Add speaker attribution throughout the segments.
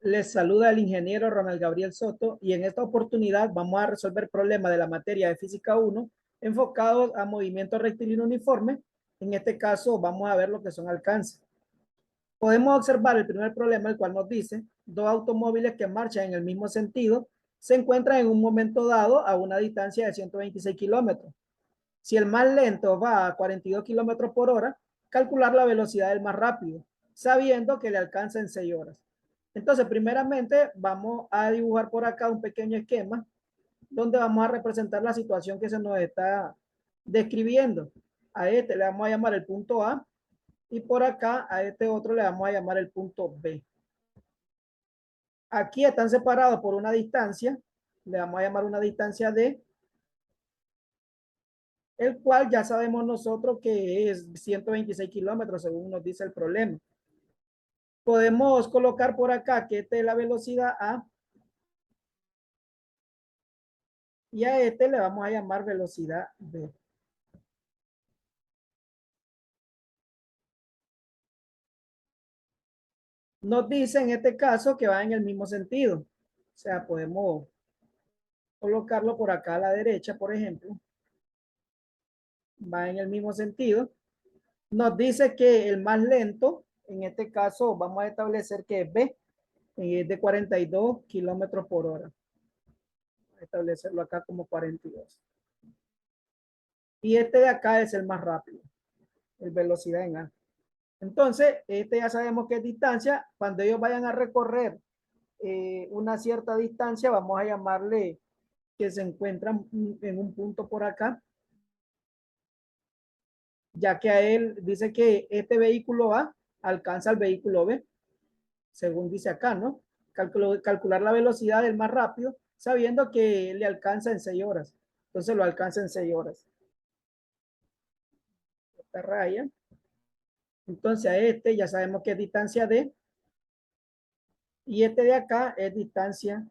Speaker 1: Les saluda el ingeniero Ronald Gabriel Soto y en esta oportunidad vamos a resolver problemas de la materia de Física 1 enfocados a movimiento rectilíneo uniforme. En este caso vamos a ver lo que son alcances. Podemos observar el primer problema, el cual nos dice dos automóviles que marchan en el mismo sentido se encuentran en un momento dado a una distancia de 126 kilómetros. Si el más lento va a 42 kilómetros por hora, calcular la velocidad del más rápido, sabiendo que le alcanza en 6 horas. Entonces, primeramente, vamos a dibujar por acá un pequeño esquema donde vamos a representar la situación que se nos está describiendo. A este le vamos a llamar el punto A y por acá a este otro le vamos a llamar el punto B. Aquí están separados por una distancia, le vamos a llamar una distancia D, el cual ya sabemos nosotros que es 126 kilómetros según nos dice el problema. Podemos colocar por acá que esta es la velocidad A y a este le vamos a llamar velocidad B. Nos dice en este caso que va en el mismo sentido. O sea, podemos colocarlo por acá a la derecha, por ejemplo. Va en el mismo sentido. Nos dice que el más lento, en este caso vamos a establecer que es B, es de 42 kilómetros por hora. Voy a establecerlo acá como 42. Y este de acá es el más rápido, el velocidad en A. Entonces, este ya sabemos que es distancia. Cuando ellos vayan a recorrer una cierta distancia, vamos a llamarle que se encuentran en un punto por acá, ya que a él dice que este vehículo A alcanza al vehículo B, según dice acá, ¿no? Calcular la velocidad del más rápido, sabiendo que le alcanza en 6 horas. Entonces lo alcanza en 6 horas. Esta raya. Entonces a este ya sabemos que es distancia D. Y este de acá es distancia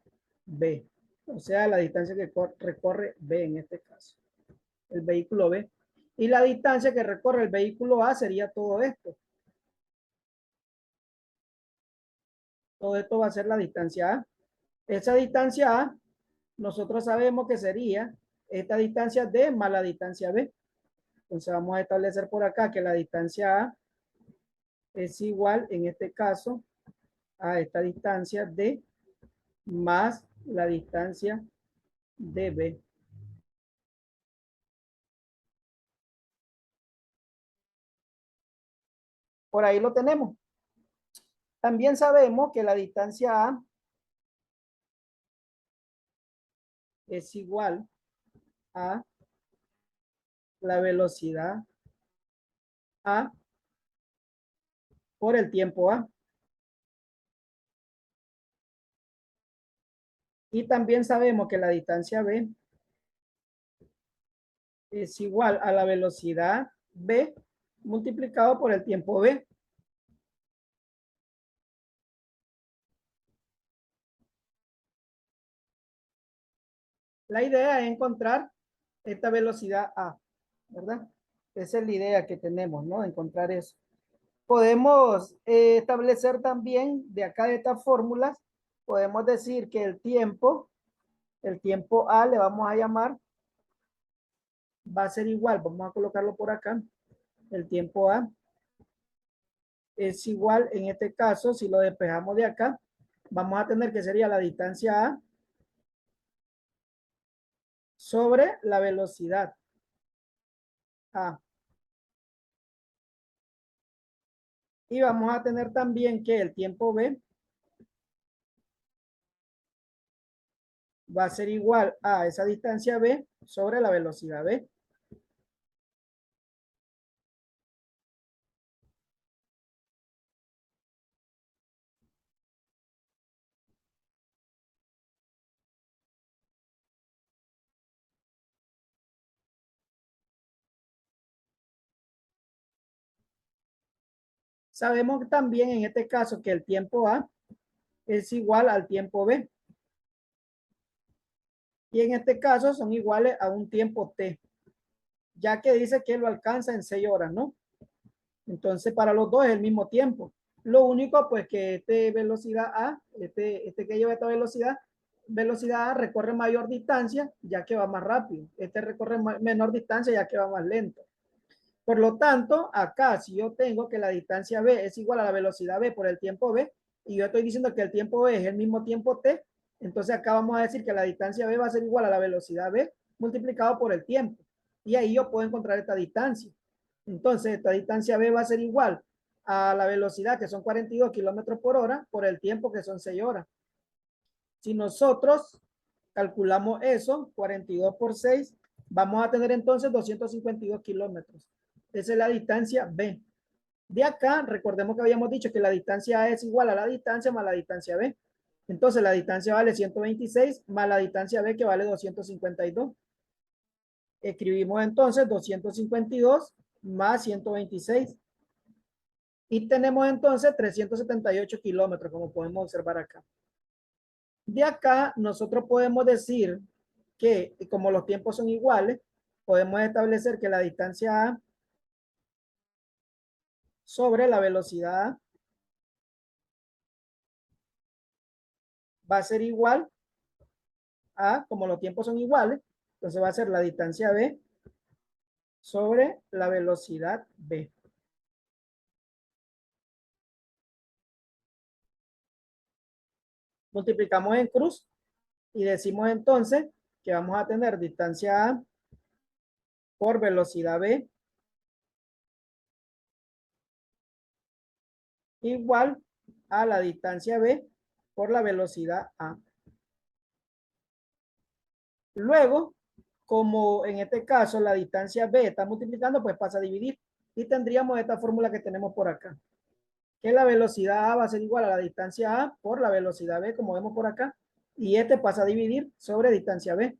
Speaker 1: B. O sea, la distancia que recorre B en este caso. El vehículo B. Y la distancia que recorre el vehículo A sería todo esto. Todo esto va a ser la distancia A. Esa distancia A, nosotros sabemos que sería esta distancia D más la distancia B. Entonces vamos a establecer por acá que la distancia A es igual, en este caso, a esta distancia D más la distancia DB. Por ahí lo tenemos. También sabemos que la distancia A es igual a la velocidad A por el tiempo A. Y también sabemos que la distancia B es igual a la velocidad B multiplicado por el tiempo B. La idea es encontrar esta velocidad A, ¿verdad? Esa es la idea que tenemos, ¿no? Encontrar eso. Podemos establecer también de acá de estas fórmulas, podemos decir que el tiempo A le vamos a llamar, va a ser igual, vamos a colocarlo por acá, el tiempo A es igual, en este caso, si lo despejamos de acá, vamos a tener que sería la distancia A sobre la velocidad A. Y vamos a tener también que el tiempo B va a ser igual a esa distancia B sobre la velocidad B. Sabemos también en este caso que el tiempo A es igual al tiempo B. Y en este caso son iguales a un tiempo T, ya que dice que lo alcanza en 6 horas, ¿no? Entonces para los dos es el mismo tiempo. Lo único, pues, que este velocidad A, este que lleva esta velocidad A recorre mayor distancia, ya que va más rápido. Este recorre menor distancia, ya que va más lento. Por lo tanto, acá, si yo tengo que la distancia B es igual a la velocidad B por el tiempo B, y yo estoy diciendo que el tiempo B es el mismo tiempo T, entonces acá vamos a decir que la distancia B va a ser igual a la velocidad B multiplicado por el tiempo. Y ahí yo puedo encontrar esta distancia. Entonces, esta distancia B va a ser igual a la velocidad, que son 42 kilómetros por hora, por el tiempo, que son 6 horas. Si nosotros calculamos eso, 42 por 6, vamos a tener entonces 252 kilómetros. Esa es la distancia B. De acá, recordemos que habíamos dicho que la distancia A es igual a la distancia más la distancia B. Entonces, la distancia vale 126 más la distancia B, que vale 252. Escribimos entonces 252 más 126. Y tenemos entonces 378 kilómetros, como podemos observar acá. De acá, nosotros podemos decir que, como los tiempos son iguales, podemos establecer que la distancia A sobre la velocidad va a ser igual a, como los tiempos son iguales, entonces va a ser la distancia B sobre la velocidad B. Multiplicamos en cruz y decimos entonces que vamos a tener distancia A por velocidad B igual a la distancia B por la velocidad A. Luego, como en este caso la distancia B está multiplicando, pues pasa a dividir y tendríamos esta fórmula que tenemos por acá, que la velocidad A va a ser igual a la distancia A por la velocidad B, como vemos por acá, y este pasa a dividir sobre distancia B.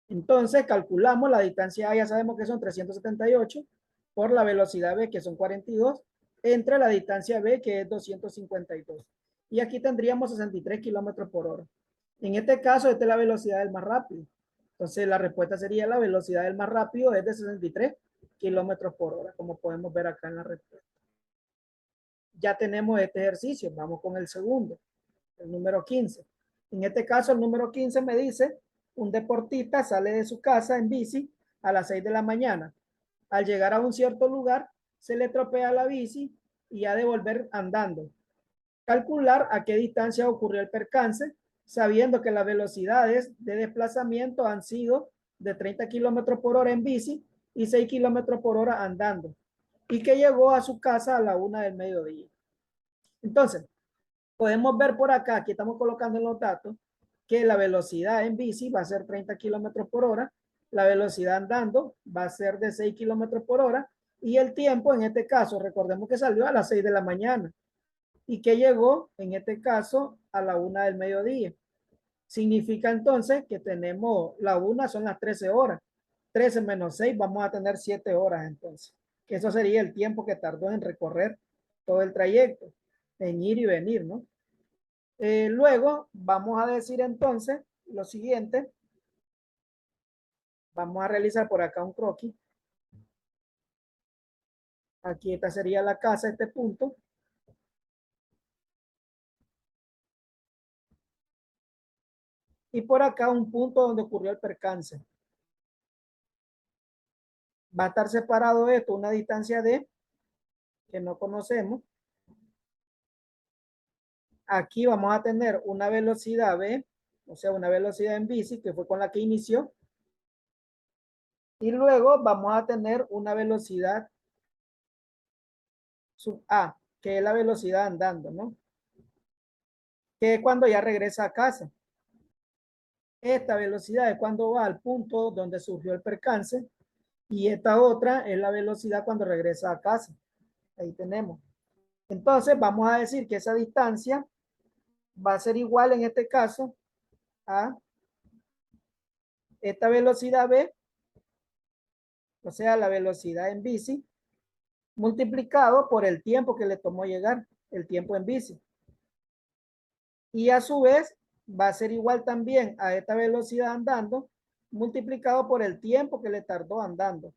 Speaker 1: Entonces calculamos la distancia A, ya sabemos que son 378 por la velocidad B, que son 42, entre la distancia B, que es 252. Y aquí tendríamos 63 kilómetros por hora. En este caso, esta es la velocidad del más rápido. Entonces, la respuesta sería la velocidad del más rápido es de 63 kilómetros por hora, como podemos ver acá en la respuesta. Ya tenemos este ejercicio. Vamos con el segundo, el número 15. En este caso, el número 15 me dice, un deportista sale de su casa en bici a las 6 de la mañana. Al llegar a un cierto lugar, se le tropea la bici y ha de volver andando. Calcular a qué distancia ocurrió el percance, sabiendo que las velocidades de desplazamiento han sido de 30 kilómetros por hora en bici y 6 kilómetros por hora andando, y que llegó a su casa a la 1 del mediodía. Entonces, podemos ver por acá, aquí estamos colocando en los datos, que la velocidad en bici va a ser 30 kilómetros por hora, la velocidad andando va a ser de 6 kilómetros por hora, y el tiempo, en este caso, recordemos que salió a las 6 de la mañana y que llegó, en este caso, a la 1 del mediodía. Significa entonces que tenemos la 1 son las 13 horas. 13 menos 6, vamos a tener 7 horas entonces. Que eso sería el tiempo que tardó en recorrer todo el trayecto, en ir y venir, ¿no? Luego vamos a decir entonces lo siguiente. Vamos a realizar por acá un croquis. Aquí esta sería la casa, este punto. Y por acá un punto donde ocurrió el percance. Va a estar separado esto, una distancia de, que no conocemos. Aquí vamos a tener una velocidad B, o sea, una velocidad en bici, que fue con la que inició. Y luego vamos a tener una velocidad sub A, que es la velocidad andando, ¿no? Que es cuando ya regresa a casa. Esta velocidad es cuando va al punto donde surgió el percance. Y esta otra es la velocidad cuando regresa a casa. Ahí tenemos. Entonces vamos a decir que esa distancia va a ser igual en este caso a esta velocidad B, o sea, la velocidad en bici, multiplicado por el tiempo que le tomó llegar, el tiempo en bici. Y a su vez va a ser igual también a esta velocidad andando, multiplicado por el tiempo que le tardó andando.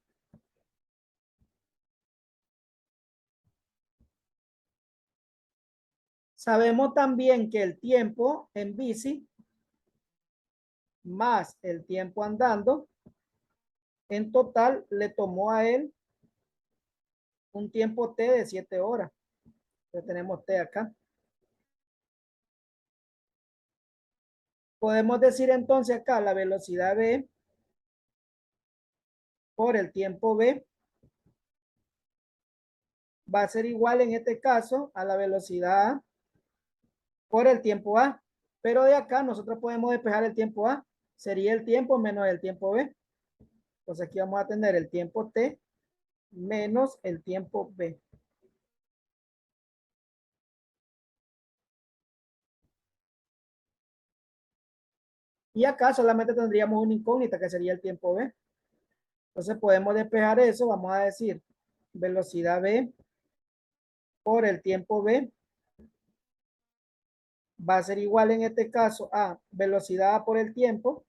Speaker 1: Sabemos también que el tiempo en bici más el tiempo andando, en total le tomó a él un tiempo T de 7 horas. Entonces tenemos T acá. Podemos decir entonces acá la velocidad V por el tiempo V va a ser igual en este caso a la velocidad A por el tiempo A. Pero de acá nosotros podemos despejar el tiempo A. Sería el tiempo menos el tiempo B. Entonces aquí vamos a tener el tiempo T menos el tiempo B. Y acá solamente tendríamos una incógnita que sería el tiempo B. Entonces podemos despejar eso. Vamos a decir velocidad B por el tiempo B va a ser igual en este caso a velocidad A por el tiempo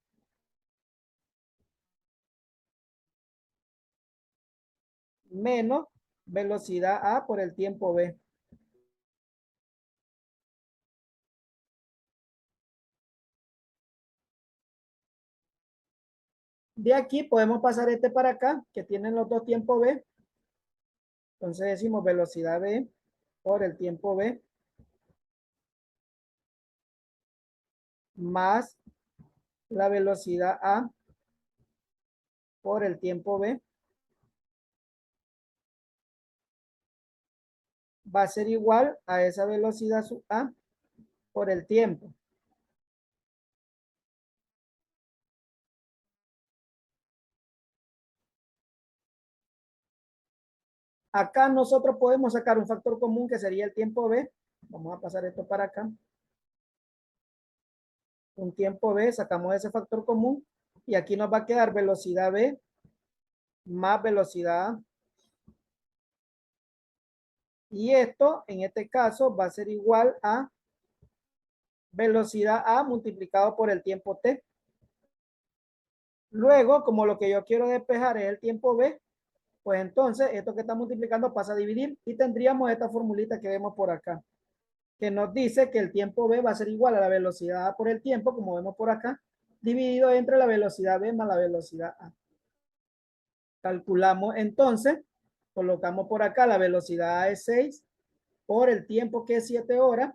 Speaker 1: menos velocidad A por el tiempo B. De aquí podemos pasar este para acá, que tienen los dos tiempos B. Entonces decimos velocidad B por el tiempo B más la velocidad A por el tiempo B va a ser igual a esa velocidad sub A por el tiempo. Acá nosotros podemos sacar un factor común que sería el tiempo B. Vamos a pasar esto para acá. Un tiempo B, sacamos ese factor común y aquí nos va a quedar velocidad B más velocidad A. Y esto, en este caso, va a ser igual a velocidad A multiplicado por el tiempo T. Luego, como lo que yo quiero despejar es el tiempo B, pues entonces esto que está multiplicando pasa a dividir y tendríamos esta formulita que vemos por acá, que nos dice que el tiempo B va a ser igual a la velocidad A por el tiempo, como vemos por acá, dividido entre la velocidad B más la velocidad A. Calculamos entonces, colocamos por acá la velocidad A es 6 por el tiempo que es 7 horas,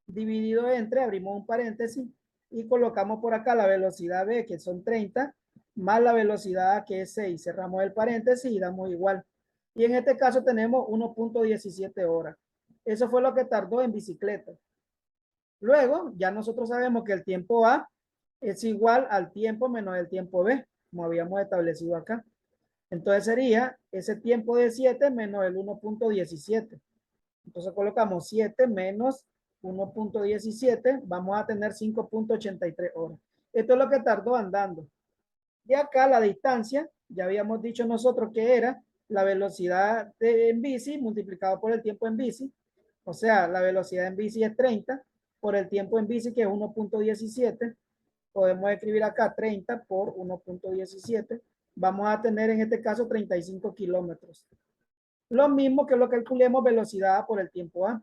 Speaker 1: dividido entre, abrimos un paréntesis y colocamos por acá la velocidad B que son 30 más la velocidad A que es 6. Cerramos el paréntesis y damos igual. Y en este caso tenemos 1.17 horas. Eso fue lo que tardó en bicicleta. Luego, ya nosotros sabemos que el tiempo A es igual al tiempo menos el tiempo B, como habíamos establecido acá. Entonces sería ese tiempo de 7 menos el 1.17. Entonces colocamos 7 menos 1.17, vamos a tener 5.83 horas. Esto es lo que tardó andando. Y acá la distancia, ya habíamos dicho nosotros que era la velocidad en bici multiplicado por el tiempo en bici. O sea, la velocidad en bici es 30 por el tiempo en bici que es 1.17. Podemos escribir acá 30 por 1.17. Vamos a tener en este caso 35 kilómetros. Lo mismo que lo calculemos velocidad por el tiempo A.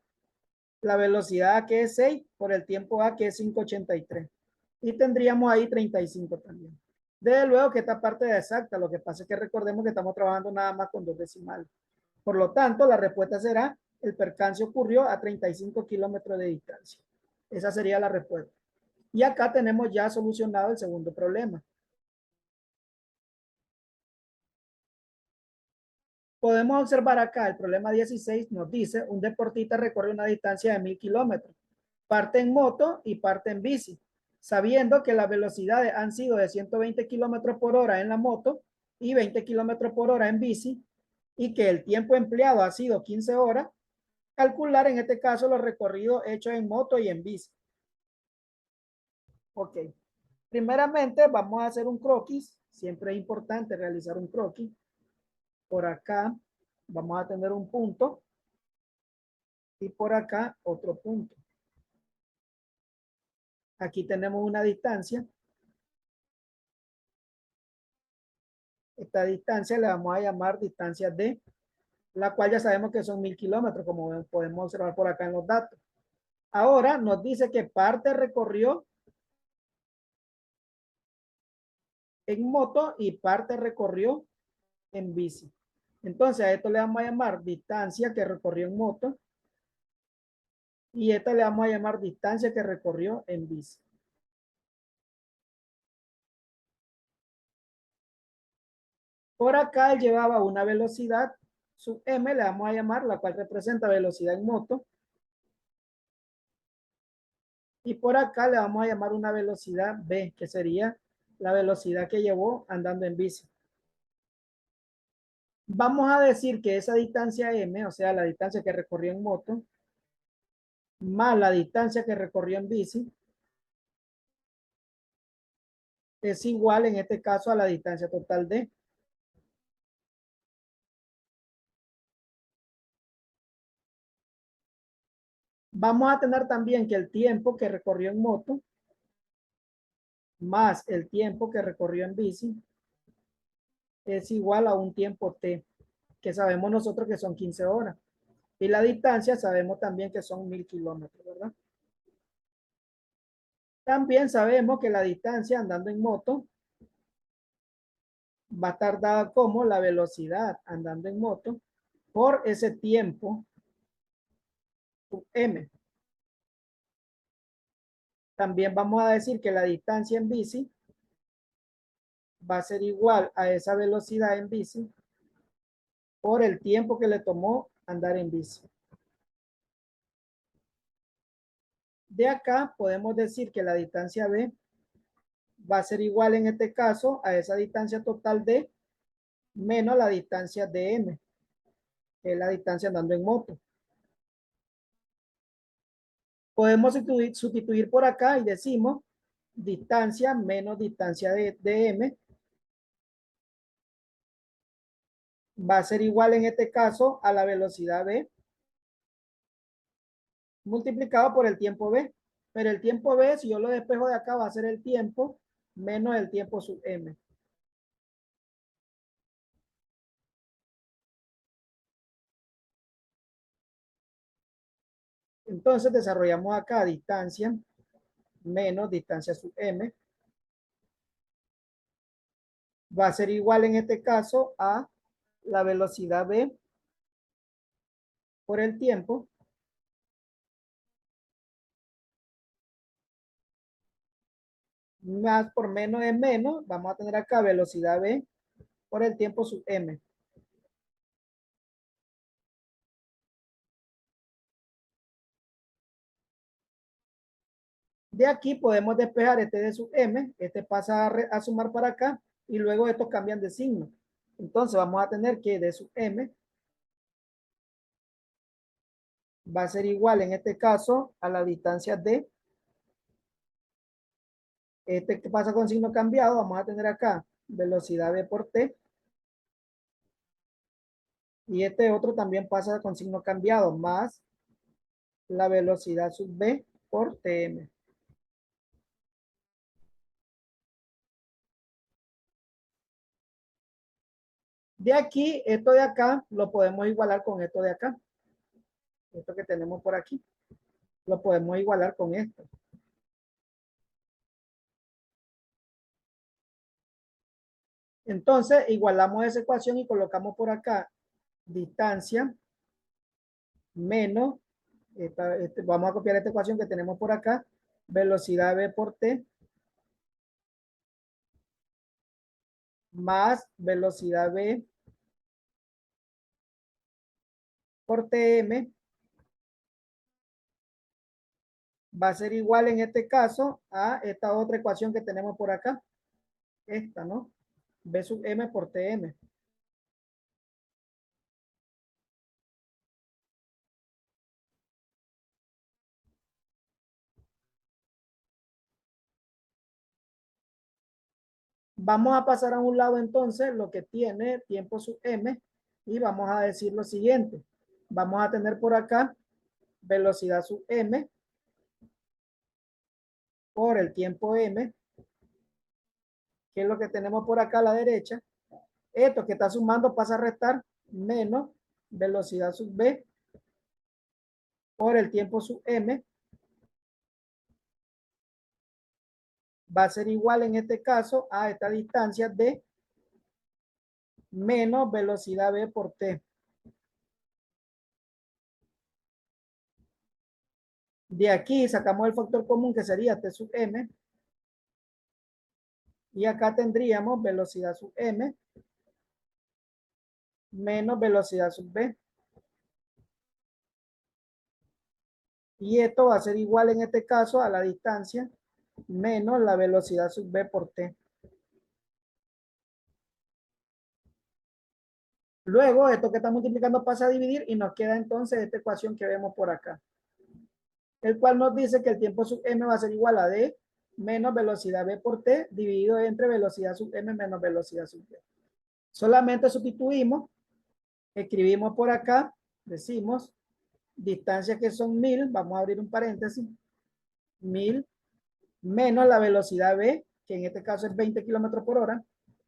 Speaker 1: La velocidad que es 6 por el tiempo A que es 5.83. Y tendríamos ahí 35 también. Desde luego que esta parte es exacta, lo que pasa es que recordemos que estamos trabajando nada más con dos decimales. Por lo tanto, la respuesta será, el percance ocurrió a 35 kilómetros de distancia. Esa sería la respuesta. Y acá tenemos ya solucionado el segundo problema. Podemos observar acá, el problema 16 nos dice, un deportista recorre una distancia de 1000 kilómetros. Parte en moto y parte en bici, sabiendo que las velocidades han sido de 120 kilómetros por hora en la moto y 20 kilómetros por hora en bici, y que el tiempo empleado ha sido 15 horas, calcular en este caso los recorridos hechos en moto y en bici. Ok. Primeramente vamos a hacer un croquis. Siempre es importante realizar un croquis. Por acá vamos a tener un punto y por acá otro punto. Aquí tenemos una distancia. Esta distancia le vamos a llamar distancia D, la cual ya sabemos que son 1000 kilómetros, como podemos observar por acá en los datos. Ahora nos dice que parte recorrió en moto y parte recorrió en bici. Entonces a esto le vamos a llamar distancia que recorrió en moto y esta le vamos a llamar distancia que recorrió en bici. Por acá él llevaba una velocidad sub m, le vamos a llamar, la cual representa velocidad en moto. Y por acá le vamos a llamar una velocidad b, que sería la velocidad que llevó andando en bici. Vamos a decir que esa distancia m, o sea, la distancia que recorrió en moto, más la distancia que recorrió en bici, es igual en este caso a la distancia total de. Vamos a tener también que el tiempo que recorrió en moto más el tiempo que recorrió en bici es igual a un tiempo t, que sabemos nosotros que son 15 horas. Y la distancia sabemos también que son 1000 kilómetros, ¿verdad? También sabemos que la distancia andando en moto va a estar dada como la velocidad andando en moto por ese tiempo m. También vamos a decir que la distancia en bici va a ser igual a esa velocidad en bici por el tiempo que le tomó andar en bici. De acá podemos decir que la distancia b va a ser igual en este caso a esa distancia total d menos la distancia de m, que es la distancia andando en moto. Podemos sustituir por acá y decimos distancia menos distancia de m va a ser igual en este caso a la velocidad v multiplicado por el tiempo v. Pero el tiempo v, si yo lo despejo de acá, va a ser el tiempo menos el tiempo sub m. Entonces desarrollamos acá distancia menos distancia sub m va a ser igual en este caso a la velocidad v por el tiempo más por menos es menos, vamos a tener acá velocidad v por el tiempo sub m. De aquí podemos despejar este de sub m, este pasa a sumar para acá y luego estos cambian de signo. Entonces vamos a tener que d sub m va a ser igual en este caso a la distancia d. Este que pasa con signo cambiado, vamos a tener acá velocidad v por t. Y este otro también pasa con signo cambiado, más la velocidad sub v por tm. De aquí, esto de acá, lo podemos igualar con esto de acá. Esto que tenemos por aquí. Lo podemos igualar con esto. Entonces, igualamos esa ecuación y colocamos por acá distancia menos, vamos a copiar esta ecuación que tenemos por acá, velocidad v por t más velocidad v por tm va a ser igual en este caso a esta otra ecuación que tenemos por acá, esta, ¿no? V sub m por tm. Vamos a pasar a un lado entonces lo que tiene tiempo sub m y vamos a decir lo siguiente. Vamos a tener por acá velocidad sub m por el tiempo m, que es lo que tenemos por acá a la derecha. Esto que está sumando pasa a restar menos velocidad sub v por el tiempo sub m va a ser igual en este caso a esta distancia de menos velocidad v por t. De aquí sacamos el factor común que sería t sub m. Y acá tendríamos velocidad sub m menos velocidad sub v. Y esto va a ser igual en este caso a la distancia menos la velocidad sub v por t. Luego, esto que está multiplicando pasa a dividir y nos queda entonces esta ecuación que vemos por acá, el cual nos dice que el tiempo sub m va a ser igual a d menos velocidad v por t dividido entre velocidad sub m menos velocidad sub v. Solamente sustituimos, escribimos por acá, decimos distancia que son 1000, vamos a abrir un paréntesis, 1000 menos la velocidad v, que en este caso es 20 kilómetros por hora,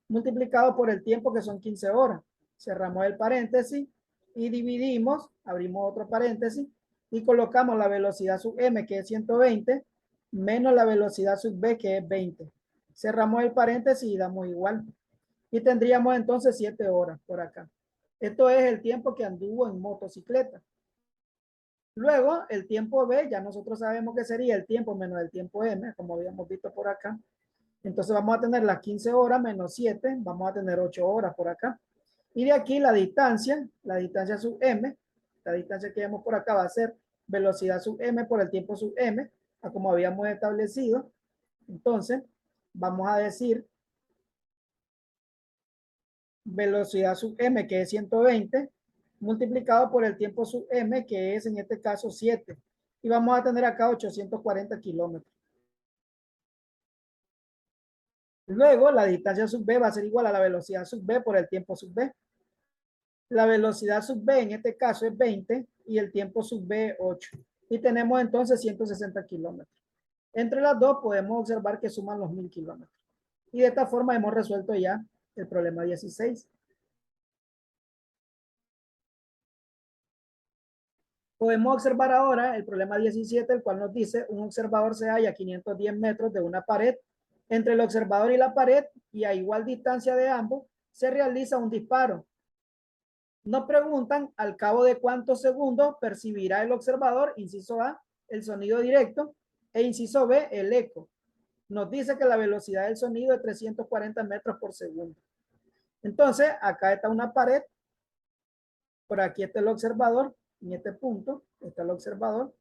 Speaker 1: multiplicado por el tiempo que son 15 horas. Cerramos el paréntesis y dividimos, abrimos otro paréntesis y colocamos la velocidad sub m, que es 120, menos la velocidad sub v, que es 20. Cerramos el paréntesis y damos igual. Y tendríamos entonces 7 horas por acá. Esto es el tiempo que anduvo en motocicleta. Luego, el tiempo b, ya nosotros sabemos que sería el tiempo menos el tiempo m, como habíamos visto por acá. Entonces vamos a tener las 15 horas menos 7, vamos a tener 8 horas por acá. Y de aquí la distancia sub m, la distancia que vemos por acá va a ser velocidad sub m por el tiempo sub m, a como habíamos establecido. Entonces, vamos a decir velocidad sub m, que es 120, multiplicado por el tiempo sub m, que es en este caso 7. Y vamos a tener acá 840 kilómetros. Luego, la distancia sub v va a ser igual a la velocidad sub v por el tiempo sub v. La velocidad sub v en este caso es 20 y el tiempo sub v 8. Y tenemos entonces 160 kilómetros. Entre las dos podemos observar que suman los 1000 kilómetros. Y de esta forma hemos resuelto ya el problema 16. Podemos observar ahora el problema 17, el cual nos dice un observador se halla a 510 metros de una pared. Entre el observador y la pared y a igual distancia de ambos se realiza un disparo. Nos preguntan al cabo de cuántos segundos percibirá el observador, inciso A, el sonido directo e inciso B, el eco. Nos dice que la velocidad del sonido es 340 metros por segundo. Entonces, acá está una pared, por aquí está el observador, en este punto está el observador,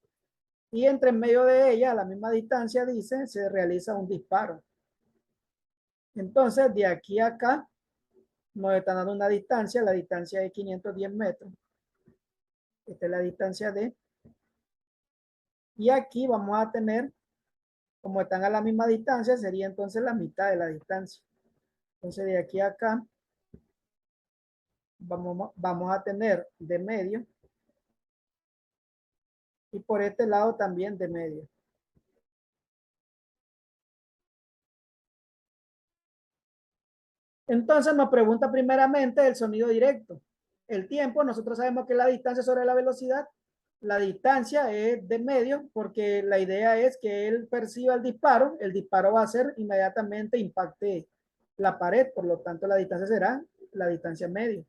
Speaker 1: y entre medio de ella, a la misma distancia, dice, se realiza un disparo. Entonces, de aquí a acá, nos están dando una distancia, la distancia es 510 metros. Esta es la distancia D. Y aquí vamos a tener, como están a la misma distancia, sería entonces la mitad de la distancia. Entonces, de aquí a acá, vamos a tener de medio. Y por este lado también de medio. Entonces nos pregunta primeramente el sonido directo. El tiempo, nosotros sabemos que la distancia sobre la velocidad, la distancia es de medio porque la idea es que él perciba el disparo va a ser inmediatamente impacte la pared, por lo tanto la distancia será la distancia medio.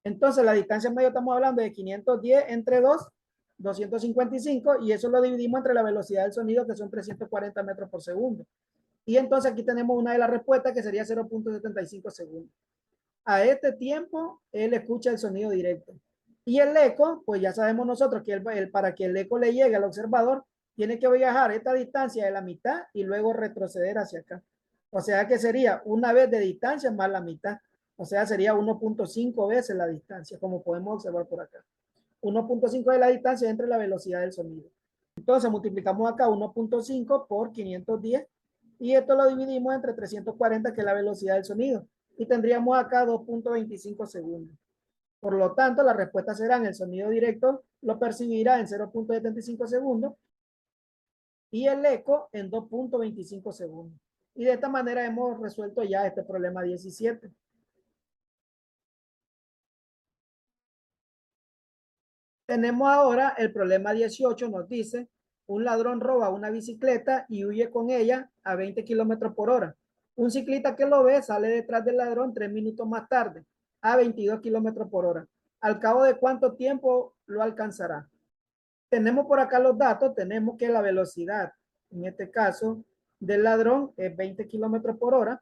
Speaker 1: Entonces la distancia medio estamos hablando de 510 entre 2, 255 y eso lo dividimos entre la velocidad del sonido que son 340 metros por segundo. Y entonces aquí tenemos una de las respuestas que sería 0.75 segundos. A este tiempo, él escucha el sonido directo. Y el eco, pues ya sabemos nosotros que para que el eco le llegue al observador, tiene que viajar esta distancia de la mitad y luego retroceder hacia acá. O sea que sería una vez de distancia más la mitad. O sea, sería 1.5 veces la distancia, como podemos observar por acá. 1.5 de la distancia entre la velocidad del sonido. Entonces multiplicamos acá 1.5 por 510 y esto lo dividimos entre 340, que es la velocidad del sonido. Y tendríamos acá 2.25 segundos. Por lo tanto, la respuesta será en el sonido directo, lo percibirá en 0.75 segundos y el eco en 2.25 segundos. Y de esta manera hemos resuelto ya este problema 17. Tenemos ahora el problema 18, nos dice un ladrón roba una bicicleta y huye con ella a 20 kilómetros por hora. Un ciclista que lo ve sale detrás del ladrón 3 minutos más tarde a 22 kilómetros por hora. ¿Al cabo de cuánto tiempo lo alcanzará? Tenemos por acá los datos, tenemos que la velocidad, en este caso, del ladrón es 20 kilómetros por hora.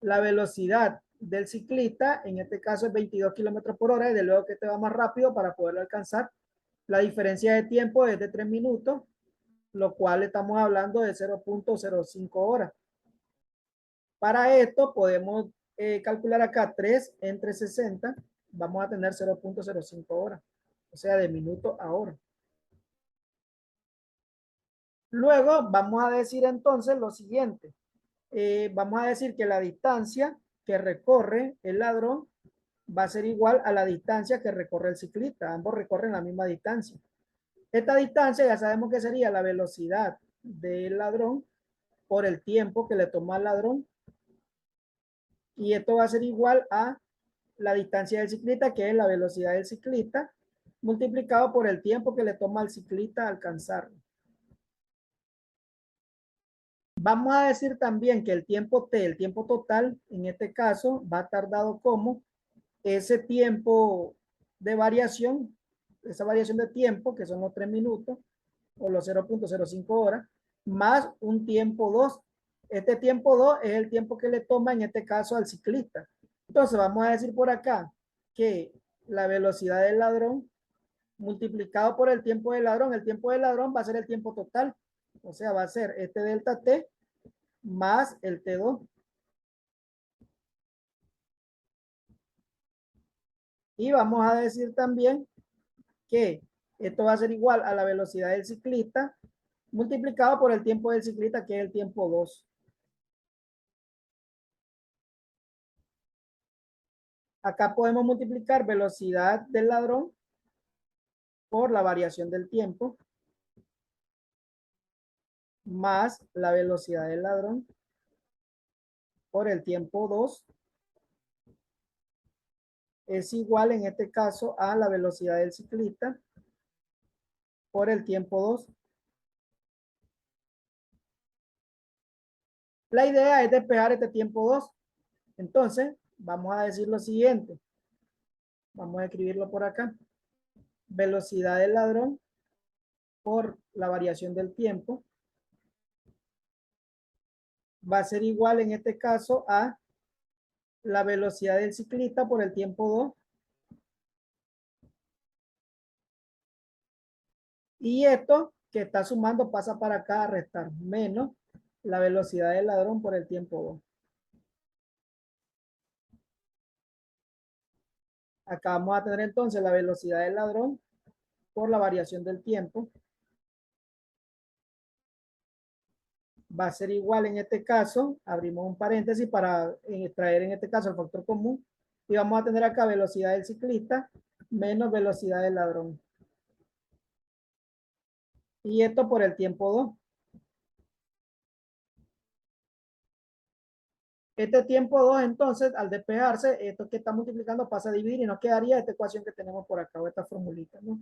Speaker 1: La velocidad del ciclista, en este caso es 22 kilómetros por hora, y de luego que te va más rápido para poderlo alcanzar. La diferencia de tiempo es de 3 minutos, lo cual estamos hablando de 0.05 horas. Para esto podemos calcular acá 3 entre 60, vamos a tener 0.05 horas, o sea, de minuto a hora. Luego vamos a decir entonces lo siguiente. Vamos a decir que la distancia que recorre el ladrón va a ser igual a la distancia que recorre el ciclista. Ambos recorren la misma distancia. Esta distancia ya sabemos que sería la velocidad del ladrón por el tiempo que le toma al ladrón. Y esto va a ser igual a la distancia del ciclista, que es la velocidad del ciclista, multiplicado por el tiempo que le toma al ciclista alcanzarlo. Vamos a decir también que el tiempo T, el tiempo total, en este caso, va a estar dado como ese tiempo de variación, esa variación de tiempo, que son los 3 minutos, o los 0.05 horas, más un tiempo 2. Este tiempo 2 es el tiempo que le toma, en este caso, al ciclista. Entonces, vamos a decir por acá que la velocidad del ladrón multiplicado por el tiempo del ladrón va a ser el tiempo total. O sea, va a ser este delta T más el T2. Y vamos a decir también que esto va a ser igual a la velocidad del ciclista multiplicado por el tiempo del ciclista, que es el tiempo 2. Acá podemos multiplicar velocidad del ladrón por la variación del tiempo más la velocidad del ladrón por el tiempo 2 es igual en este caso a la velocidad del ciclista por el tiempo 2. La idea es despejar este tiempo 2. Entonces, vamos a decir lo siguiente. Vamos a escribirlo por acá. Velocidad del ladrón por la variación del tiempo va a ser igual en este caso a la velocidad del ciclista por el tiempo 2. Y esto que está sumando pasa para acá a restar, menos la velocidad del ladrón por el tiempo 2. Acá vamos a tener entonces la velocidad del ladrón por la variación del tiempo. Va a ser igual en este caso, abrimos un paréntesis para extraer en este caso el factor común. Y vamos a tener acá velocidad del ciclista menos velocidad del ladrón. Y esto por el tiempo 2. Este tiempo 2, entonces, al despejarse, esto que está multiplicando pasa a dividir y nos quedaría esta ecuación que tenemos por acá, o esta formulita, ¿no?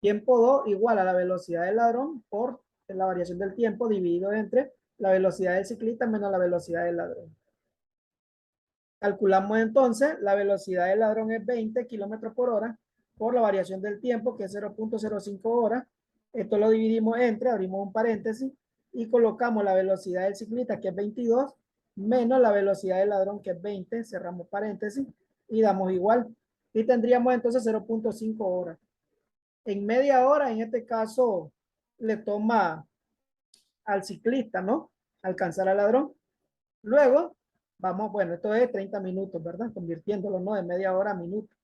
Speaker 1: Tiempo 2 igual a la velocidad del ladrón por la variación del tiempo dividido entre la velocidad del ciclista menos la velocidad del ladrón. Calculamos entonces, la velocidad del ladrón es 20 kilómetros por hora por la variación del tiempo, que es 0.05 horas. Esto lo dividimos entre, abrimos un paréntesis, y colocamos la velocidad del ciclista, que es 22, menos la velocidad del ladrón, que es 20, cerramos paréntesis, y damos igual. Y tendríamos entonces 0.5 horas. En media hora, en este caso, le toma al ciclista, ¿no? Alcanzar al ladrón. Luego, vamos, bueno, esto es 30 minutos, ¿verdad? Convirtiéndolo, ¿no? De media hora a minuto.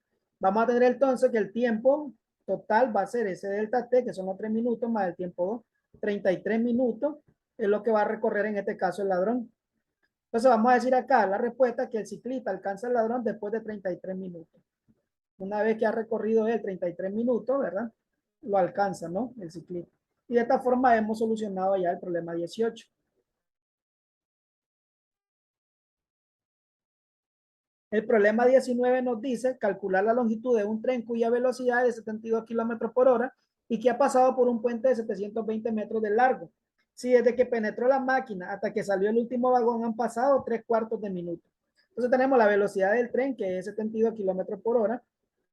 Speaker 1: Vamos a tener entonces que el tiempo total va a ser ese delta T, que son los 3 minutos, más el tiempo 2, 33 minutos, es lo que va a recorrer en este caso el ladrón. Entonces vamos a decir acá la respuesta, que el ciclista alcanza al ladrón después de 33 minutos. Una vez que ha recorrido él 33 minutos, ¿verdad? Lo alcanza, ¿no? El ciclista. Y de esta forma hemos solucionado ya el problema 18. El problema 19 nos dice calcular la longitud de un tren cuya velocidad es de 72 kilómetros por hora y que ha pasado por un puente de 720 metros de largo. Si desde que penetró la máquina hasta que salió el último vagón han pasado 3/4 de minuto. Entonces tenemos la velocidad del tren, que es 72 kilómetros por hora.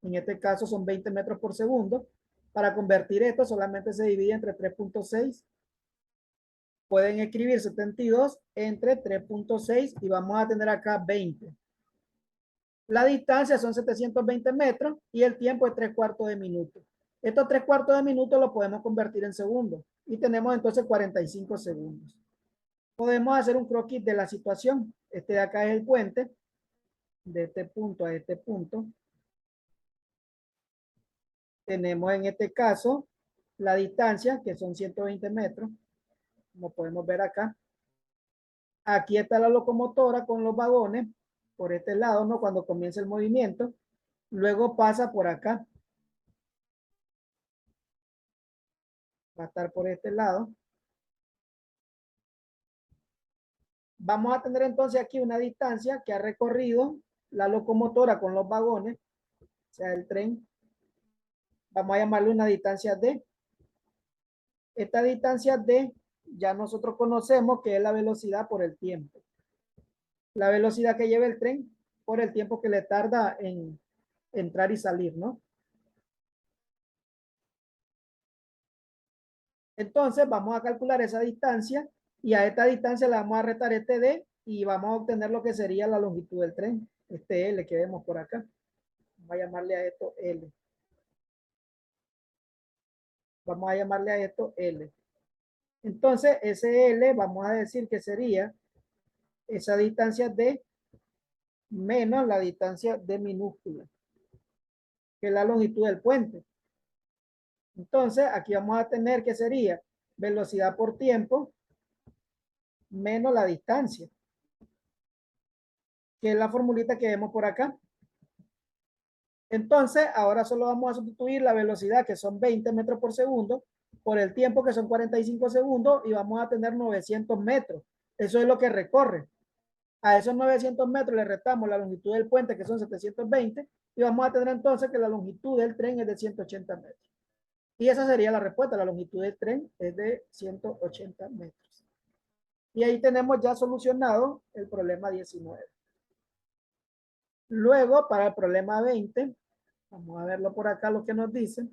Speaker 1: En este caso son 20 metros por segundo. Para convertir esto solamente se divide entre 3.6. Pueden escribir 72 entre 3.6 y vamos a tener acá 20. La distancia son 720 metros y el tiempo es 3/4 de minuto. Estos 3/4 de minuto lo podemos convertir en segundos y tenemos entonces 45 segundos. Podemos hacer un croquis de la situación. Este de acá es el puente, de este punto a este punto. Tenemos en este caso la distancia, que son 120 metros, como podemos ver acá. Aquí está la locomotora con los vagones, por este lado, ¿no? Cuando comienza el movimiento. Luego pasa por acá. Va a estar por este lado. Vamos a tener entonces aquí una distancia que ha recorrido la locomotora con los vagones, o sea, el tren. Vamos a llamarle una distancia D. Esta distancia D ya nosotros conocemos que es la velocidad por el tiempo. La velocidad que lleva el tren por el tiempo que le tarda en entrar y salir, ¿no? Entonces vamos a calcular esa distancia y a esta distancia le vamos a restar este D y vamos a obtener lo que sería la longitud del tren, este L que vemos por acá. Vamos a llamarle a esto L. Vamos a llamarle a esto L. Entonces, ese L vamos a decir que sería esa distancia D menos la distancia D minúscula, que es la longitud del puente. Entonces, aquí vamos a tener que sería velocidad por tiempo menos la distancia, que es la formulita que vemos por acá. Entonces, ahora solo vamos a sustituir la velocidad, que son 20 metros por segundo, por el tiempo, que son 45 segundos, y vamos a tener 900 metros. Eso es lo que recorre. A esos 900 metros le restamos la longitud del puente, que son 720, y vamos a tener entonces que la longitud del tren es de 180 metros. Y esa sería la respuesta. La longitud del tren es de 180 metros. Y ahí tenemos ya solucionado el problema 19. Luego, para el problema 20, vamos a verlo por acá lo que nos dice.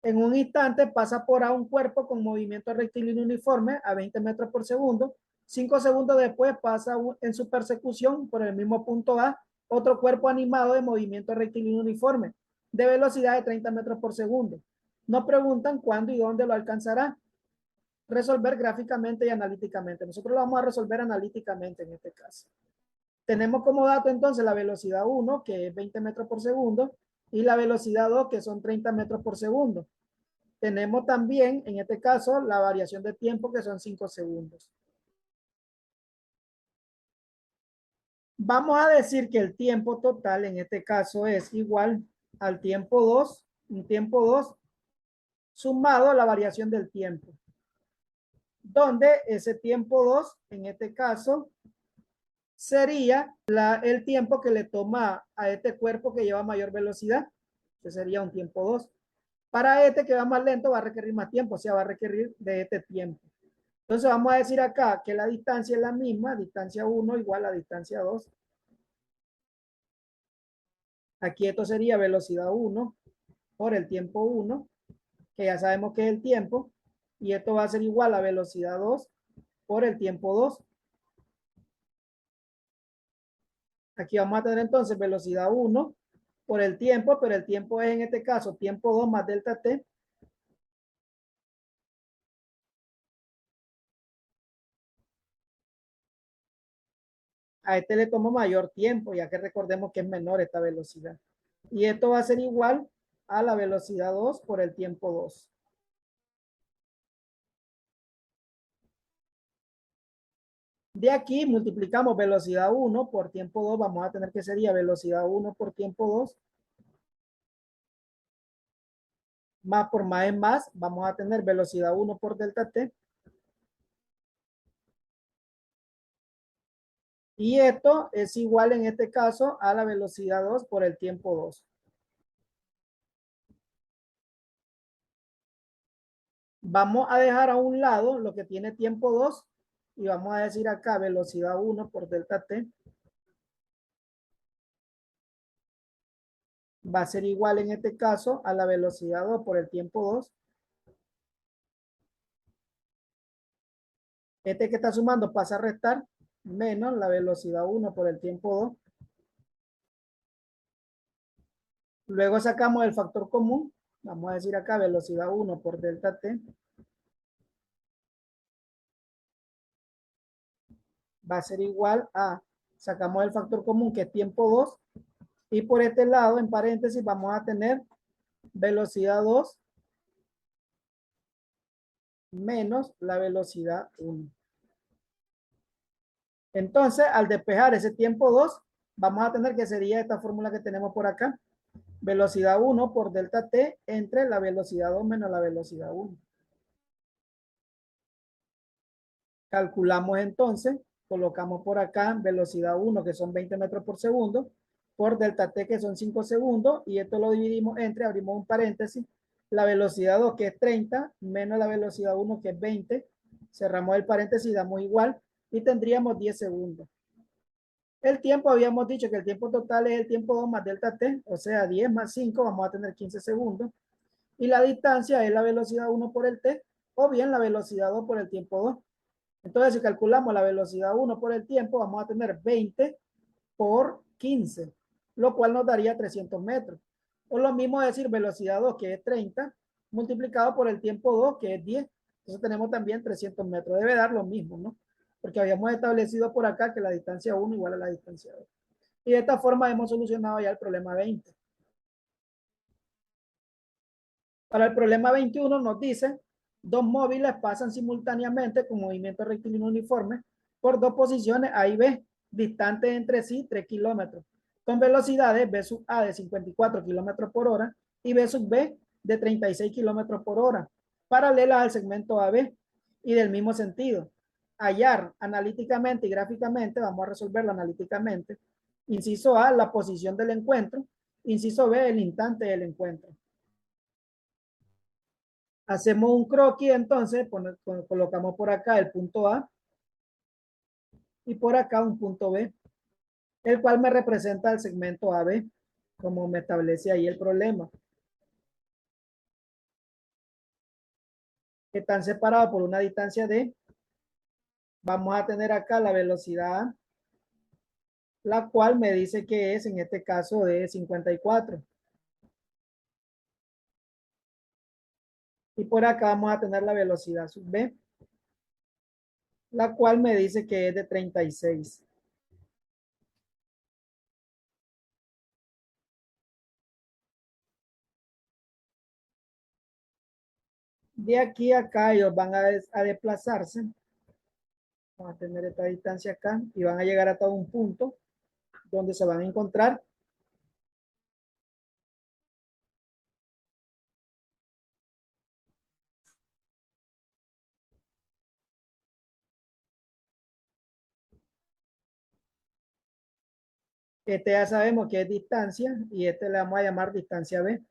Speaker 1: En un instante pasa por A un cuerpo con movimiento rectilíneo uniforme a 20 metros por segundo. 5 segundos después pasa en su persecución por el mismo punto A otro cuerpo animado de movimiento rectilíneo uniforme de velocidad de 30 metros por segundo. Nos preguntan cuándo y dónde lo alcanzará. Resolver gráficamente y analíticamente. Nosotros lo vamos a resolver analíticamente en este caso. Tenemos como dato entonces la velocidad 1, que es 20 metros por segundo, y la velocidad 2, que son 30 metros por segundo. Tenemos también, en este caso, la variación de tiempo, que son 5 segundos. Vamos a decir que el tiempo total, en este caso, es igual al tiempo 2, un tiempo 2, sumado a la variación del tiempo. Donde ese tiempo 2, en este caso, sería el tiempo que le toma a este cuerpo que lleva mayor velocidad, que sería un tiempo 2. Para este que va más lento va a requerir más tiempo, o sea, va a requerir de este tiempo. Entonces vamos a decir acá que la distancia es la misma, distancia 1 igual a distancia 2. Aquí esto sería velocidad 1 por el tiempo 1, que ya sabemos que es el tiempo, y esto va a ser igual a velocidad 2 por el tiempo 2. Aquí vamos a tener entonces velocidad 1 por el tiempo, pero el tiempo es en este caso tiempo 2 más delta t. A este le tomó mayor tiempo, ya que recordemos que es menor esta velocidad. Y esto va a ser igual a la velocidad 2 por el tiempo 2. De aquí multiplicamos velocidad 1 por tiempo 2, vamos a tener que sería velocidad 1 por tiempo 2, más por más es más, vamos a tener velocidad 1 por delta t. Y esto es igual en este caso a la velocidad 2 por el tiempo 2. Vamos a dejar a un lado lo que tiene tiempo 2 y vamos a decir acá velocidad 1 por delta t va a ser igual en este caso a la velocidad 2 por el tiempo 2. Este que está sumando pasa a restar menos la velocidad 1 por el tiempo 2. Luego sacamos el factor común. Vamos a decir acá velocidad 1 por delta t va a ser igual a, sacamos el factor común que es tiempo 2 y por este lado en paréntesis vamos a tener velocidad 2 menos la velocidad 1. Entonces, al despejar ese tiempo 2, vamos a tener que sería esta fórmula que tenemos por acá. Velocidad 1 por delta t entre la velocidad 2 menos la velocidad 1. Calculamos entonces, colocamos por acá velocidad 1 que son 20 metros por segundo por delta t que son 5 segundos y esto lo dividimos entre, abrimos un paréntesis, la velocidad 2 que es 30 menos la velocidad 1 que es 20, cerramos el paréntesis, damos igual y tendríamos 10 segundos. El tiempo, habíamos dicho que el tiempo total es el tiempo 2 más delta t, o sea 10 más 5, vamos a tener 15 segundos. Y la distancia es la velocidad 1 por el t o bien la velocidad 2 por el tiempo 2. Entonces, si calculamos la velocidad 1 por el tiempo, vamos a tener 20 por 15, lo cual nos daría 300 metros. O lo mismo decir velocidad 2, que es 30, multiplicado por el tiempo 2, que es 10. Entonces tenemos también 300 metros. Debe dar lo mismo, ¿no? Porque habíamos establecido por acá que la distancia 1 igual a la distancia 2. Y de esta forma hemos solucionado ya el problema 20. Para el problema 21 nos dice, dos móviles pasan simultáneamente con movimiento rectilíneo uniforme por dos posiciones A y B, distantes entre sí 3 kilómetros, con velocidades B sub A de 54 kilómetros por hora y B sub B de 36 kilómetros por hora, paralelas al segmento AB y del mismo sentido. Hallar analíticamente y gráficamente, vamos a resolverlo analíticamente. Inciso A, la posición del encuentro. Inciso B, el instante del encuentro. Hacemos un croquis, entonces colocamos por acá el punto A y por acá un punto B, el cual me representa el segmento AB, como me establece ahí el problema. Están separados por una distancia D. Vamos a tener acá la velocidad A, la cual me dice que es en este caso de 54. Y por acá vamos a tener la velocidad sub B, la cual me dice que es de 36. De aquí a acá ellos van a desplazarse. Van a tener esta distancia acá y van a llegar a todo un punto donde se van a encontrar. Este ya sabemos que es distancia y este le vamos a llamar distancia B.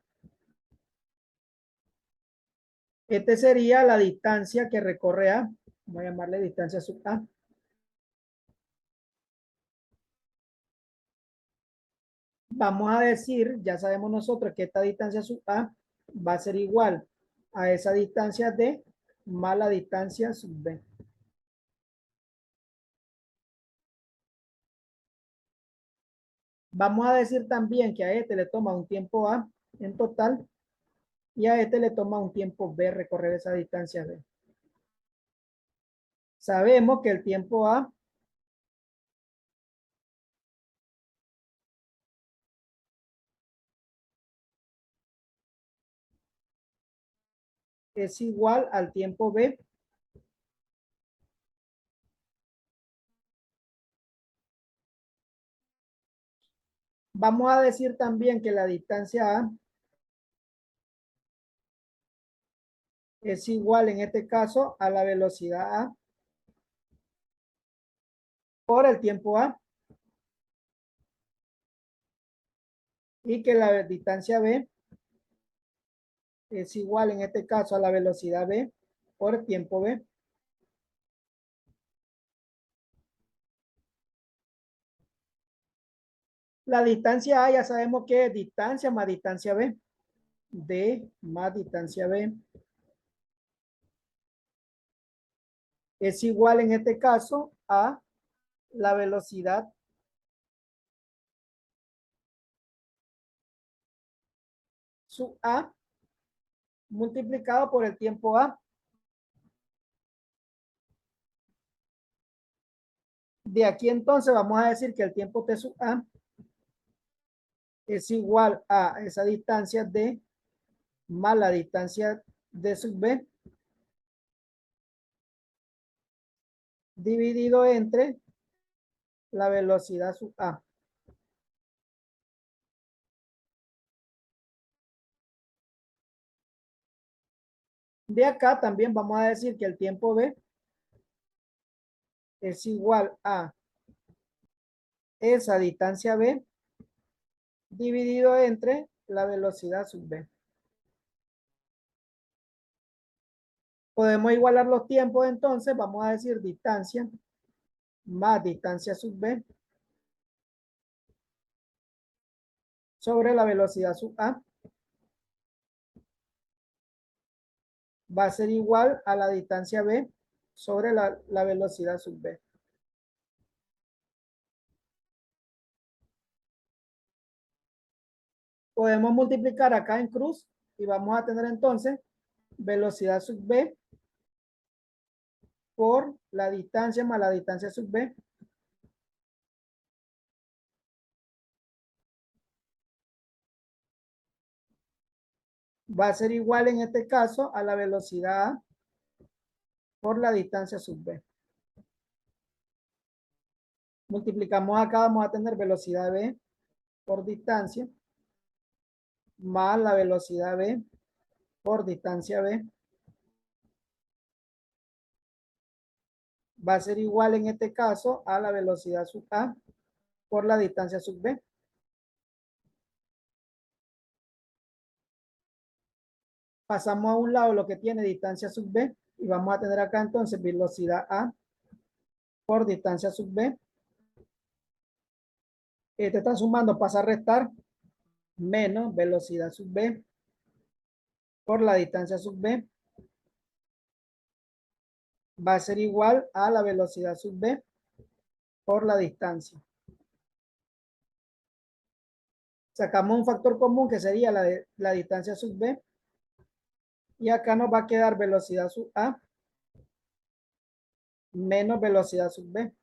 Speaker 1: Este sería la distancia que recorre A. Vamos a llamarle distancia sub A. Vamos a decir, ya sabemos nosotros que esta distancia sub A va a ser igual a esa distancia D más la distancia sub B. Vamos a decir también que a este le toma un tiempo A en total y a este le toma un tiempo B recorrer esa distancia B. Sabemos que el tiempo A es igual al tiempo B vamos a decir también que la distancia A es igual en este caso a la velocidad A por el tiempo A y que la distancia B es igual en este caso a la velocidad B por tiempo B. La distancia A ya sabemos que es distancia más distancia B. D más distancia B es igual en este caso a la velocidad sub A multiplicado por el tiempo A. De aquí entonces vamos a decir que el tiempo T sub A es igual a esa distancia D más la distancia D sub B dividido entre la velocidad sub A. De acá también vamos a decir que el tiempo B es igual a esa distancia B dividido entre la velocidad sub B. Podemos igualar los tiempos entonces, vamos a decir distancia más distancia sub B sobre la velocidad sub A va a ser igual a la distancia B sobre la velocidad sub B. Podemos multiplicar acá en cruz y vamos a tener entonces velocidad sub B por la distancia más la distancia sub B va a ser igual en este caso a la velocidad A por la distancia sub B. Multiplicamos acá, vamos a tener velocidad B por distancia más la velocidad B por distancia B va a ser igual en este caso a la velocidad sub A por la distancia sub B. Pasamos a un lado lo que tiene distancia sub B y vamos a tener acá entonces velocidad A por distancia sub B. Este está sumando, pasa a restar menos velocidad sub B por la distancia sub B va a ser igual a la velocidad sub B por la distancia. Sacamos un factor común que sería la distancia sub B y acá nos va a quedar velocidad sub A menos velocidad sub B.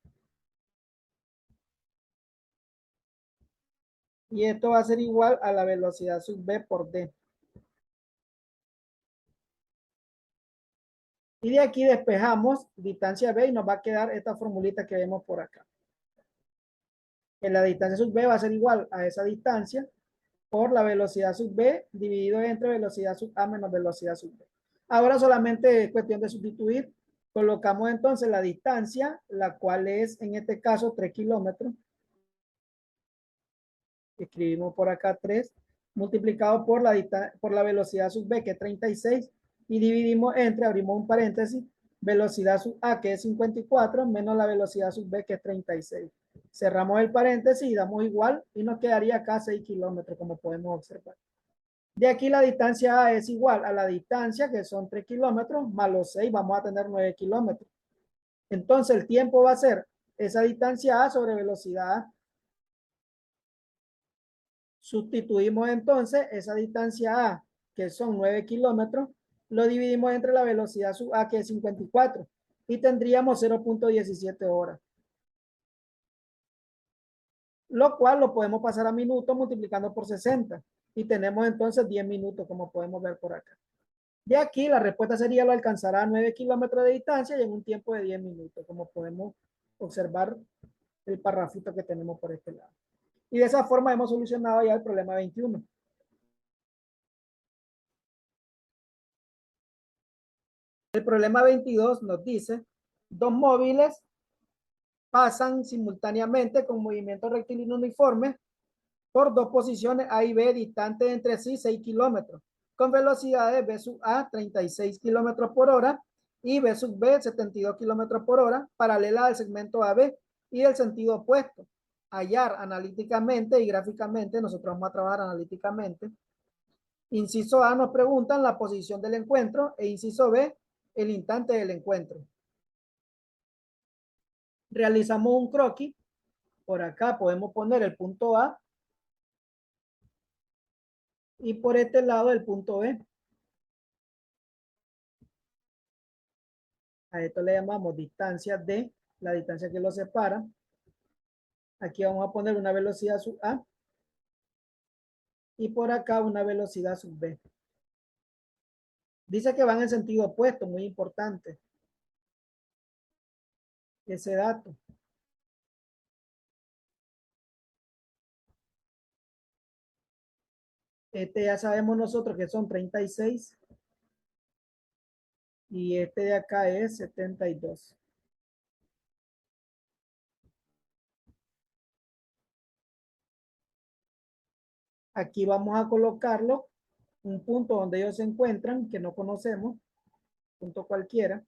Speaker 1: Y esto va a ser igual a la velocidad sub B por D. Y de aquí despejamos distancia B y nos va a quedar esta formulita que vemos por acá. Que la distancia sub B va a ser igual a esa distancia por la velocidad sub B dividido entre velocidad sub A menos velocidad sub B. Ahora solamente es cuestión de sustituir. Colocamos entonces la distancia, la cual es en este caso 3 kilómetros. Escribimos por acá 3 multiplicado por la velocidad sub B que es 36 y dividimos entre, abrimos un paréntesis, velocidad sub A que es 54 menos la velocidad sub B que es 36. Cerramos el paréntesis y damos igual y nos quedaría acá 6 kilómetros como podemos observar. De aquí la distancia A es igual a la distancia que son 3 kilómetros más los 6 vamos a tener 9 kilómetros. Entonces el tiempo va a ser esa distancia A sobre velocidad A. Sustituimos entonces esa distancia A, que son 9 kilómetros, lo dividimos entre la velocidad sub A, que es 54, y tendríamos 0.17 horas. Lo cual lo podemos pasar a minutos multiplicando por 60, y tenemos entonces 10 minutos, como podemos ver por acá. De aquí la respuesta sería lo alcanzará a 9 kilómetros de distancia y en un tiempo de 10 minutos, como podemos observar el parrafito que tenemos por este lado. Y de esa forma hemos solucionado ya el problema 21. El problema 22 nos dice, dos móviles pasan simultáneamente con movimiento rectilíneo uniforme por dos posiciones A y B distantes entre sí 6 kilómetros, con velocidades V sub A 36 kilómetros por hora y B sub B 72 kilómetros por hora, paralela al segmento AB y del sentido opuesto. Hallar analíticamente y gráficamente, nosotros vamos a trabajar analíticamente. Inciso A nos preguntan la posición del encuentro e inciso B el instante del encuentro. Realizamos un croquis. Por acá podemos poner el punto A y por este lado el punto B. A esto le llamamos distancia D, la distancia que lo separa. Aquí vamos a poner una velocidad sub A y por acá una velocidad sub B. Dice que van en sentido opuesto, muy importante ese dato. Este ya sabemos nosotros que son 36 y este de acá es 72. Aquí vamos a colocarlo, un punto donde ellos se encuentran, que no conocemos, punto cualquiera.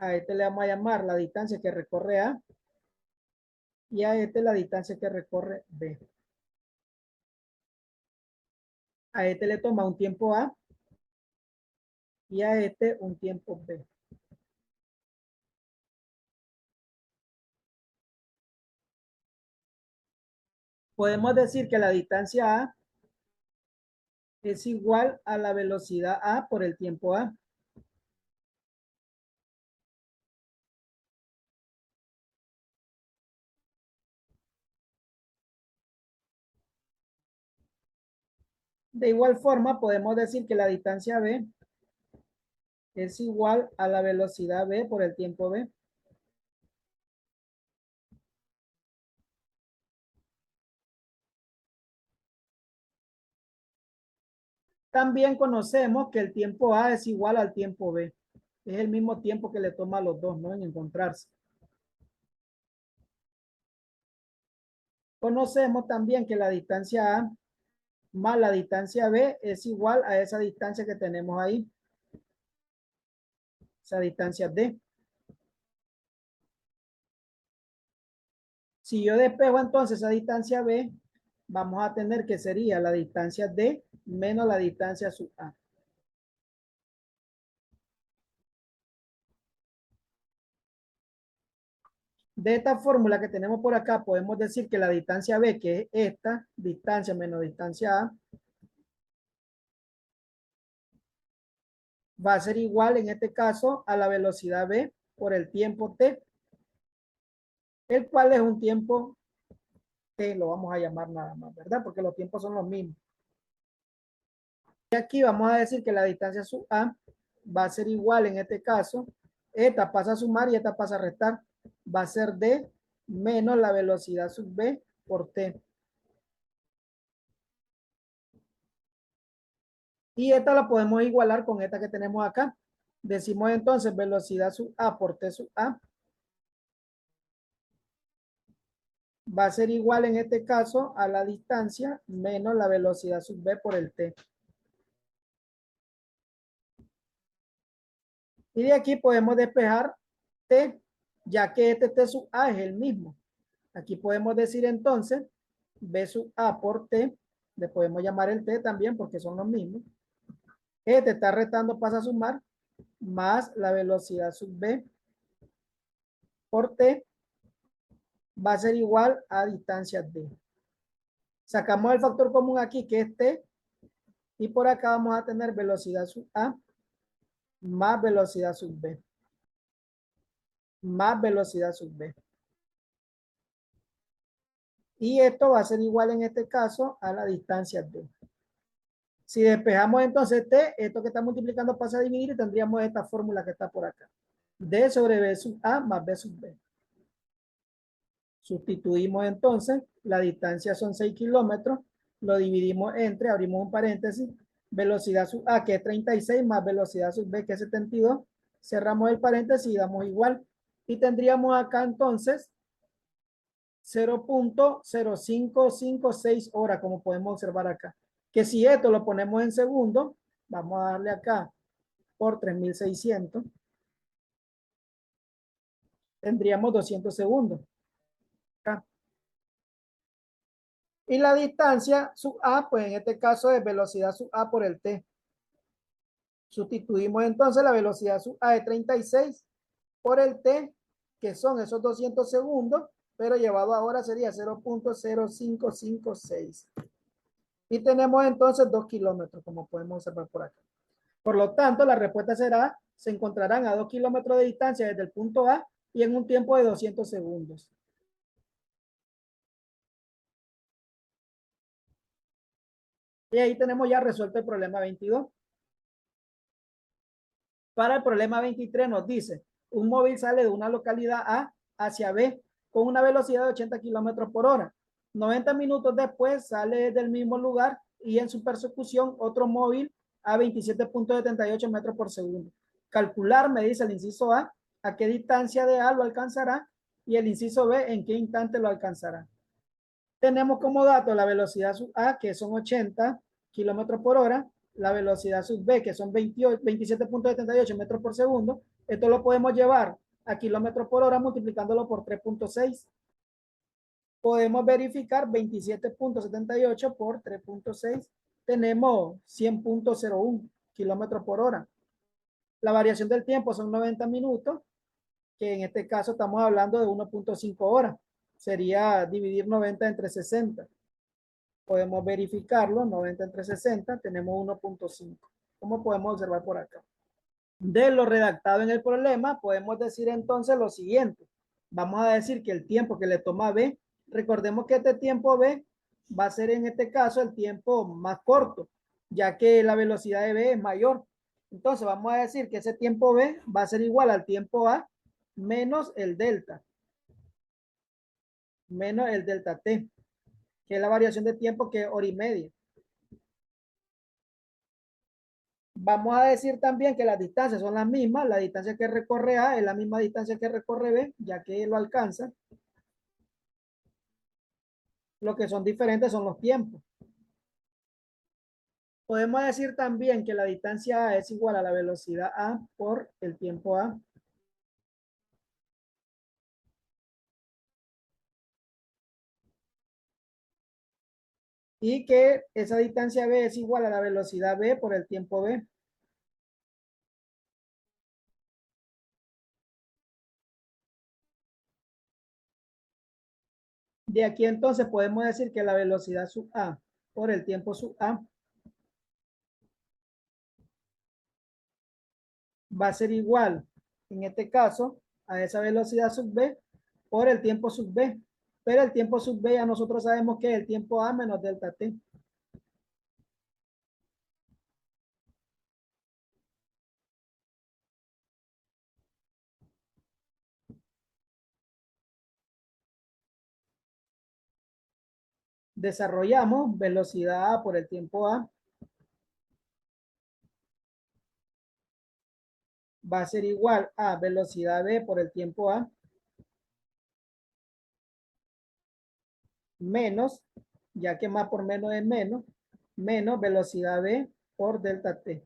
Speaker 1: A este le vamos a llamar la distancia que recorre A y a este la distancia que recorre B. A este le toma un tiempo A y a este un tiempo B. Podemos decir que la distancia A es igual a la velocidad A por el tiempo A. De igual forma, podemos decir que la distancia B es igual a la velocidad B por el tiempo B. También conocemos que el tiempo A es igual al tiempo B. Es el mismo tiempo que le toma a los dos, ¿no? En encontrarse. Conocemos también que la distancia A más la distancia B es igual a esa distancia que tenemos ahí. Esa distancia D. Si yo despejo entonces esa distancia B, vamos a tener que sería la distancia D menos la distancia sub A. De esta fórmula que tenemos por acá, podemos decir que la distancia B, que es esta distancia menos distancia A, va a ser igual en este caso a la velocidad B por el tiempo T, el cual es un tiempo T, lo vamos a llamar nada más, ¿verdad? Porque los tiempos son los mismos. Y aquí vamos a decir que la distancia sub A va a ser igual en este caso, esta pasa a sumar y esta pasa a restar, va a ser D menos la velocidad sub B por T. Y esta la podemos igualar con esta que tenemos acá. Decimos entonces velocidad sub A por T sub A va a ser igual en este caso a la distancia menos la velocidad sub B por el T. Y de aquí podemos despejar T, ya que este T sub A es el mismo. Aquí podemos decir entonces B sub A por T, le podemos llamar el T también porque son los mismos. Este está restando, pasa a sumar, más la velocidad sub B por T va a ser igual a distancia D. Sacamos el factor común aquí que es T y por acá vamos a tener velocidad sub A más velocidad sub B más velocidad sub B. Y esto va a ser igual en este caso a la distancia D. Si despejamos entonces T, esto que está multiplicando pasa a dividir y tendríamos esta fórmula que está por acá. D sobre B sub A más B sub B. Sustituimos entonces, la distancia son 6 kilómetros, lo dividimos entre, abrimos un paréntesis, velocidad sub A que es 36 más velocidad sub B que es 72, cerramos el paréntesis y damos igual. Y tendríamos acá entonces 0.0556 horas, como podemos observar acá. Que si esto lo ponemos en segundos, vamos a darle acá por 3600, tendríamos 200 segundos. Acá. Y la distancia sub A, pues en este caso es velocidad sub A por el T. Sustituimos entonces la velocidad sub A de 36 por el T, que son esos 200 segundos, pero llevado ahora sería 0.0556. Y tenemos entonces 2 kilómetros, como podemos observar por acá. Por lo tanto, la respuesta será, se encontrarán a 2 kilómetros de distancia desde el punto A y en un tiempo de 200 segundos. Y ahí tenemos ya resuelto el problema 22. Para el problema 23 nos dice, un móvil sale de una localidad A hacia B con una velocidad de 80 kilómetros por hora. 90 minutos después sale del mismo lugar y en su persecución otro móvil a 27.78 metros por segundo. Calcular, me dice el inciso a qué distancia de A lo alcanzará y el inciso B en qué instante lo alcanzará. Tenemos como dato la velocidad sub A, que son 80 kilómetros por hora, la velocidad sub B, que son 27.78 metros por segundo. Esto lo podemos llevar a kilómetros por hora multiplicándolo por 3.6. Podemos verificar 27.78 por 3.6. Tenemos 100.01 kilómetros por hora. La variación del tiempo son 90 minutos, que en este caso estamos hablando de 1.5 horas. Sería dividir 90 entre 60. Podemos verificarlo, 90 entre 60, tenemos 1.5. Como podemos observar por acá. De lo redactado en el problema, podemos decir entonces lo siguiente. Vamos a decir que el tiempo que le toma a B, recordemos que este tiempo B va a ser en este caso el tiempo más corto, ya que la velocidad de B es mayor. Entonces vamos a decir que ese tiempo B va a ser igual al tiempo A menos el delta. Menos el delta T, que es la variación de tiempo, que es hora y media. Vamos a decir también que las distancias son las mismas. La distancia que recorre A es la misma distancia que recorre B, ya que lo alcanza. Lo que son diferentes son los tiempos. Podemos decir también que la distancia A es igual a la velocidad A por el tiempo A. Y que esa distancia B es igual a la velocidad B por el tiempo B. De aquí entonces podemos decir que la velocidad sub A por el tiempo sub A va a ser igual, en este caso, a esa velocidad sub B por el tiempo sub B. Pero el tiempo sub B ya nosotros sabemos que es el tiempo A menos delta T. Desarrollamos velocidad A por el tiempo A. Va a ser igual a velocidad B por el tiempo A menos, ya que más por menos es menos, menos velocidad B por delta T.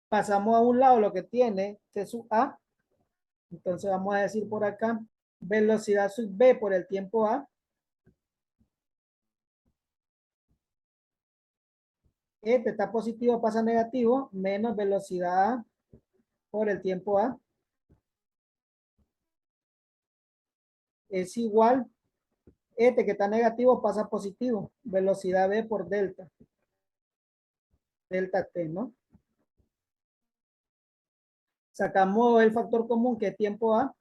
Speaker 1: Pasamos a un lado lo que tiene T sub A. Entonces vamos a decir por acá, velocidad sub B por el tiempo A. Este está positivo, pasa negativo, menos velocidad A por el tiempo A. Es igual, este que está negativo pasa positivo, velocidad B por delta. Delta T, ¿no? Sacamos el factor común que es tiempo A.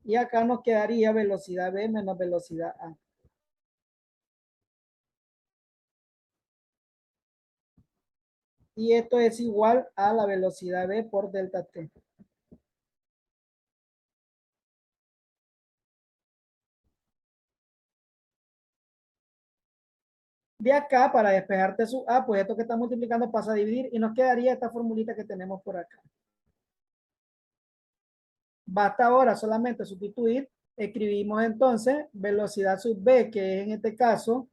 Speaker 1: Y acá nos quedaría velocidad B menos velocidad A. Y esto es igual a la velocidad B por delta T. De acá, para despejarte su A, pues esto que está multiplicando pasa a dividir y nos quedaría esta formulita que tenemos por acá. Basta ahora solamente sustituir. Escribimos entonces velocidad sub B, que es en este caso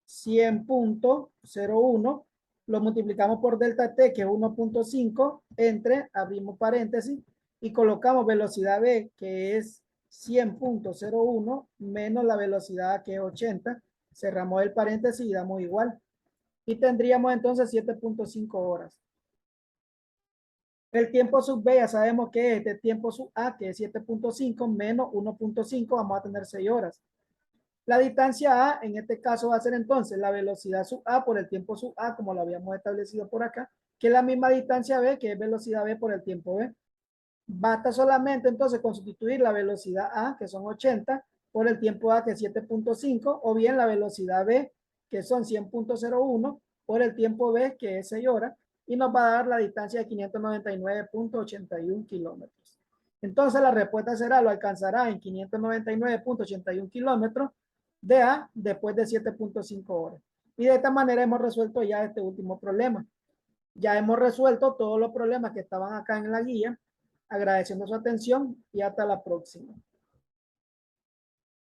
Speaker 1: 100.01. Lo multiplicamos por delta T, que es 1.5, entre, abrimos paréntesis, y colocamos velocidad B, que es 100.01, menos la velocidad que es 80. Cerramos el paréntesis y damos igual. Y tendríamos entonces 7.5 horas. El tiempo sub B ya sabemos que es este tiempo sub A, que es 7.5 menos 1.5, vamos a tener 6 horas. La distancia A en este caso va a ser entonces la velocidad sub A por el tiempo sub A, como lo habíamos establecido por acá, que es la misma distancia B, que es velocidad B por el tiempo B. Basta solamente entonces con sustituir la velocidad A, que son 80, por el tiempo A, que es 7.5, o bien la velocidad B, que son 100.01, por el tiempo B, que es 6 horas, y nos va a dar la distancia de 599.81 kilómetros. Entonces la respuesta será, lo alcanzará en 599.81 kilómetros de A después de 7.5 horas. Y de esta manera hemos resuelto ya este último problema. Ya hemos resuelto todos los problemas que estaban acá en la guía. Agradeciendo su atención y hasta la próxima.